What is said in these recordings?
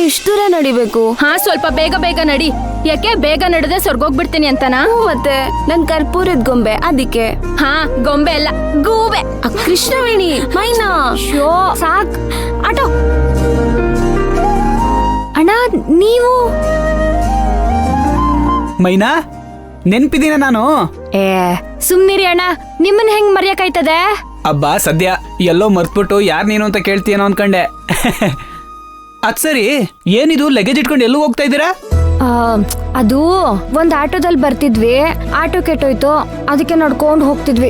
ಇಷ್ಟು ದೂರ ನಡಿಬೇಕು? ಹಾ, ಸ್ವಲ್ಪ ಬೇಗ ಬೇಗ ನಡಿ. ಯಾಕೆ ಬೇಗ ನಡೆದ್ರೆ ಸ್ವರ್ಗೋಗ್ಬಿಡ್ತೀನಿ ಅಂತನಾ? ಮತ್ತೆ ನನ್ ಕರ್ಪೂರದ ಗೊಂಬೆ ಅದಕ್ಕೆ. ಹಾ, ಗೊಂಬೆ ಅಲ್ಲ, ಗೂಬೆ. ಕೃಷ್ಣವೇಣಿ, ಮೈನಾ, ಶೋ ಸಾಕ್ ಆಟೋ. ಅಣ್ಣ ನೀವು ಮೈನಾ, ನೆನ್ಪಿದೀನ ನಾನು? ಸುಮ್ನಿರಿ ಅಣ್ಣ, ನಿಮ್ಮನ್ನ ಹೆಂಗ್ ಮರ್ಯಾಕಾಯ್ತದೆ? ಅಬ್ಬಾ ಸದ್ಯ ಎಲ್ಲೋ ಮರ್ತ್ಬಿಟ್ಟು ಯಾರ್ ನೀನು ಅಂತ ಕೇಳ್ತೀಯನೋ ಅನ್ಕಂಡೆ. ಅದ್ ಸರಿ, ಏನಿದು ಲಗೇಜ್ ಇಟ್ಕೊಂಡು ಎಲ್ಲೂ ಹೋಗ್ತಾ ಇದ್ದೀರಾ? ಅದು ಒಂದ್ ಆಟೋದಲ್ಲಿ ಬರ್ತಿದ್ವಿ, ಆಟೋ ಕೆಟ್ಟೋಯ್ತು, ಅದಕ್ಕೆ ನಡ್ಕೊಂಡು ಹೋಗ್ತಿದ್ವಿ.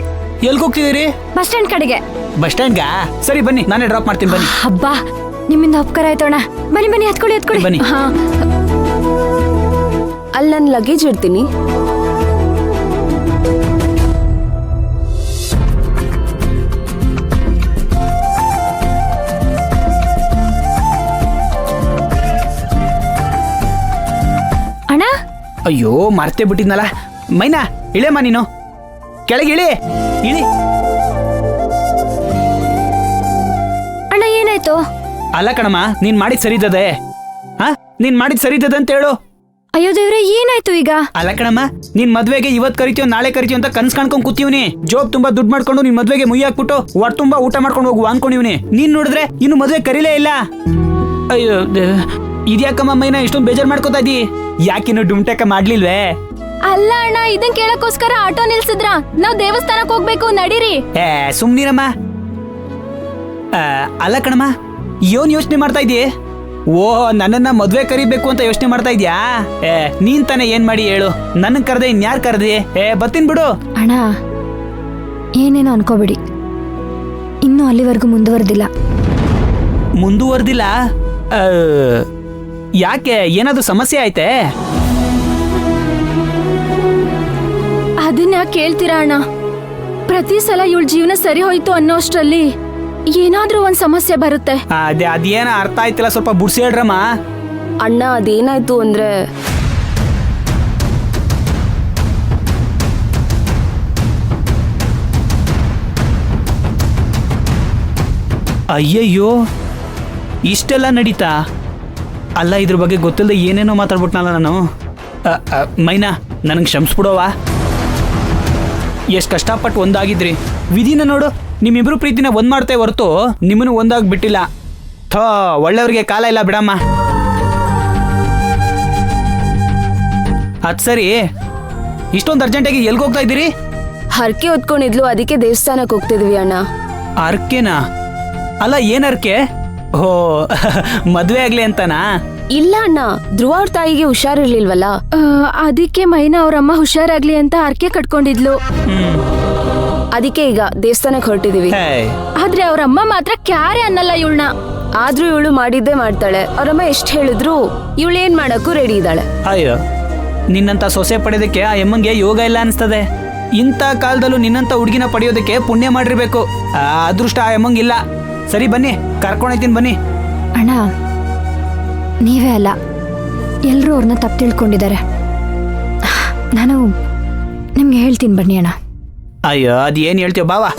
ಎಲ್ಗ್ ಹೋಗ್ತಿದ್ದೀರಿ? ಬಸ್ ಸ್ಟ್ಯಾಂಡ್ ಕಡೆಗೆ. ಬಸ್ ಸ್ಟ್ಯಾಂಡ್ಗಾ? ಸರಿ ಬನ್ನಿ, ನಾನೇ ಡ್ರಾಪ್ ಮಾಡ್ತೀನಿ ಬನ್ನಿ. ಹಬ್ಬಾ, ನಿಮ್ಮಿಂದ ಉಪಕಾರ ಆಯ್ತು ಅಣ್ಣ. ಬನ್ನಿ ಬನ್ನಿ, ಹತ್ಕೊಳ್ಳಿ ಬನ್ನಿ. ಹಾ, ಅಲ್ಲಿ ನನ್ ಲಗೇಜ್ ಇಡ್ತೀನಿ. ಅಣ್ಣ, ಅಯ್ಯೋ ಮರ್ತೇ ಬಿಟ್ಟಿದ್ನಲ್ಲ. ಮೈನಾ, ಇಳಿಯಮ್ಮ ನೀನು, ಕೆಳಗೆ ಇಳಿ. ಅಣ್ಣ ಏನಾಯ್ತು? ಅಲ್ಲ ಕಣಮ್ಮ, ನೀನ್ ಮಾಡಿದ್ ಸರಿ ಇದ್ದದೆ. ಹಾ, ನೀನ್ ಮಾಡಿದ್ ಸರಿ ಇದ್ದದೆ ಅಂತ ಹೇಳು. ಅಯ್ಯೋ ದೇವ್ರೆ, ಏನಾಯ್ತು ಈಗ? ಅಲ್ಲ ಕಣಮ್ಮ, ನಿನ್ ಮದ್ವೆಗೆ ಇವತ್ ಕರಿತೀವ್ ನಾಳೆ ಕರಿತೀವ್ ಅಂತ ಕನ್ಸ್ ಕಾಣ್ಕೊಂಡ್ ಕೂತೀವ್ನಿ. ಜೋಬ್ ತುಂಬಾ ದುಡ್ಡು ಮಾಡ್ಕೊಂಡು ನಿನ್ ಮದ್ವೆಗೆ ಮುಯ್ಯಿ ಹಾಕ್ಬಿಟ್ಟು ಹೊಟ್ಟೆ ತುಂಬಾ ಊಟ ಮಾಡ್ಕೊಂಡು ಹೋಗುವ ಅನ್ಕೊಂಡಿವ್ನಿ. ನೀನ್ ನೋಡಿದ್ರೆ ಇನ್ನು ಮದ್ವೆ ಕರೀಲೇ ಇಲ್ಲ. ಅಯ್ಯೋ ಇದ್ಯಾಕಮ್ಮ ಮೈನಾ ಇಷ್ಟೊಂದು ಬೇಜಾರ್ ಮಾಡ್ಕೋತಾ ಇದ್ದೀ? ಯಾಕಿನ್ನು ಡುಮ್ಟೆಕ ಮಾಡ್ಲಿಲ್ವೇ? ಅಲ್ಲ ಅಣ್ಣ, ಇದನ್ ಕೇಳಕ್ಕೋಸ್ಕರ ಆಟೋ ನಿಲ್ಸಿದ್ರ? ನಾವ್ ದೇವಸ್ಥಾನಕ್ ಹೋಗ್ಬೇಕು, ನಡೀರಿ. ಸುಮ್ನಿರಮ್ಮ. ಅಲ್ಲ ಕಣಮ್ಮ, ಏನ್ ಯೋಚನೆ ಮಾಡ್ತಾ ಇದ್ದೀ? ಓ, ನನ್ನನ್ನ ಮದ್ವೆ ಕರಿಬೇಕು ಅಂತ ಯೋಚನೆ ಮಾಡ್ತಾ ಇದ್ಯಾ? ನೀನ್ ತಾನೇ ಏನ್ ಮಾಡಿ ಹೇಳು. ನನ್ನ ಕರ್ದೆ ಇನ್ಯಾರ್ ಕರ್ದಿ? ಬರ್ತೀನಿ ಬಿಡು. ಅಣ್ಣ, ಏನೇನೋ ಅನ್ಕೋಬಿಡಿ, ಇನ್ನೂ ಅಲ್ಲಿವರೆಗೂ ಮುಂದುವರೆದಿಲ್ಲ. ಮುಂದುವರೆದಿಲ್ಲ? ಯಾಕೆ, ಏನಾದ್ರು ಸಮಸ್ಯೆ ಆಯ್ತೆ? ಅದನ್ನ ಕೇಳ್ತೀರಾ ಅಣ್ಣ? ಪ್ರತಿ ಸಲ ಇವಳ ಜೀವನ ಸರಿ ಹೋಯ್ತು ಅನ್ನೋಷ್ಟ್ರಲ್ಲಿ ಏನಾದ್ರೂ ಒಂದ್ ಸಮಸ್ಯೆ ಬರುತ್ತೆ. ಅದೇನ ಅರ್ಥ ಆಯ್ತಿಲ್ಲ, ಸ್ವಲ್ಪ ಬುಡ್ಸಿ ಹೇಳ್ರಮ್ಮ. ಅಣ್ಣ, ಅದೇನಾಯ್ತು ಅಂದ್ರೆ ಅಯ್ಯಯ್ಯೋ, ಇಷ್ಟೆಲ್ಲ ನಡೀತಾ? ಅಲ್ಲ, ಇದ್ರ ಬಗ್ಗೆ ಗೊತ್ತಿಲ್ಲದೆ ಏನೇನೋ ಮಾತಾಡ್ಬಿಟ್ನಲ್ಲ ನಾನು. ಮೈನಾ, ನನಗೆ ಕ್ಷಮಿಸ್ಬಿಡೋವ. ಎಷ್ಟು ಕಷ್ಟಪಟ್ಟು ಒಂದಾಗಿದ್ರಿ. ವಿಧಿನ ನೋಡು, ನಿಮ್ಮಿಬ್ರು ಪ್ರೀತಿನ ಒಂದ್ ಮಾಡ್ತೇ ಹೊರತು ನಿಮ್ಮನ್ನು ಒಂದಾಗಿ ಬಿಟ್ಟಿಲ್ಲ. ಒಳ್ಳೆಯವ್ರಿಗೆ ಕಾಲ ಇಲ್ಲ ಬಿಡಮ್ಮ. ಅದ್ ಸರಿ, ಇಷ್ಟೊಂದು ಅರ್ಜೆಂಟಾಗಿ ಎಲ್ಗೆ ಹೋಗ್ತಾ ಇದ್ದೀರಿ? ಹರಕೆ ಹೊತ್ಕೊಂಡಿದ್ಲು, ಅದಕ್ಕೆ ದೇವಸ್ಥಾನಕ್ಕೆ ಹೋಗ್ತಿದ್ವಿ ಅಣ್ಣ. ಅರ್ಕೆನಾ? ಅಲ್ಲ, ಏನ್ ಅರ್ಕೆ? ಓ, ಮದ್ವೆ ಆಗ್ಲಿ ಅಂತನಾ? ಇಲ್ಲ ಅಣ್ಣ, ಧ್ರುವ ಅವ್ರ ತಾಯಿಗೆ ಹುಷಾರಿರ್ಲಿಲ್ವಲ್ಲ, ಅದಕ್ಕೆ ಮೈನಾ ಅವ್ರಮ್ಮ ಹುಷಾರಾಗ್ಲಿ ಅಂತ ಅರ್ಕೆ ಕಟ್ಕೊಂಡಿದ್ಲು. ಅದಕ್ಕೆ ಈಗ ದೇವಸ್ಥಾನಕ್ಕೆ ಹೊರಟಿದೀವಿ. ಆದ್ರೆ ಅವ್ರಮ್ಮ ಮಾತ್ರ ಕ್ಯಾರೆ ಅನ್ನಲ್ಲ ಇವಳನ್ನ. ಆದ್ರೂ ಇವಳು ಮಾಡಿದ್ದೇ ಮಾಡ್ತಾಳೆ. ಅವ್ರಮ್ಮ ಎಷ್ಟ್ ಹೇಳಿದ್ರು ಇವಳೇನ್ ಮಾಡಕ್ಕೂ ರೆಡಿ ಇದ್ದಾಳೆ. ಅಯ್ಯೋ, ನಿನ್ನಂತ ಸೊಸೆ ಪಡೆಯೋದಕ್ಕೆ ಆ ಎಮ್ಮಂಗೆ ಯೋಗ ಇಲ್ಲ ಅನ್ಸ್ತದೆ. ಇಂಥ ಕಾಲದಲ್ಲೂ ನಿನ್ನಂತ ಹುಡುಗಿನ ಪಡೆಯೋದಕ್ಕೆ ಪುಣ್ಯ ಮಾಡಿರ್ಬೇಕು. ಅದೃಷ್ಟ ಆ ಎಮ್ಮಂಗಿಲ್ಲ. ಸರಿ ಬನ್ನಿ, ಕರ್ಕೊಂಡೋಗ್ತೀನಿ ಬನ್ನಿ. ಅಣ್ಣ, ನೀವೇ ಅಲ್ಲ, ಎಲ್ರೂ ಅವ್ರನ್ನ ತಪ್ಪು ತಿಳ್ಕೊಂಡಿದ್ದಾರೆ. ನಾನು ನಿಮ್ಗೆ ಹೇಳ್ತೀನಿ ಬನ್ನಿ ಅಣ್ಣ. ಅಯ್ಯೋ, ಅದೇನು ಹೇಳ್ತೀವ ಬಾವಾ.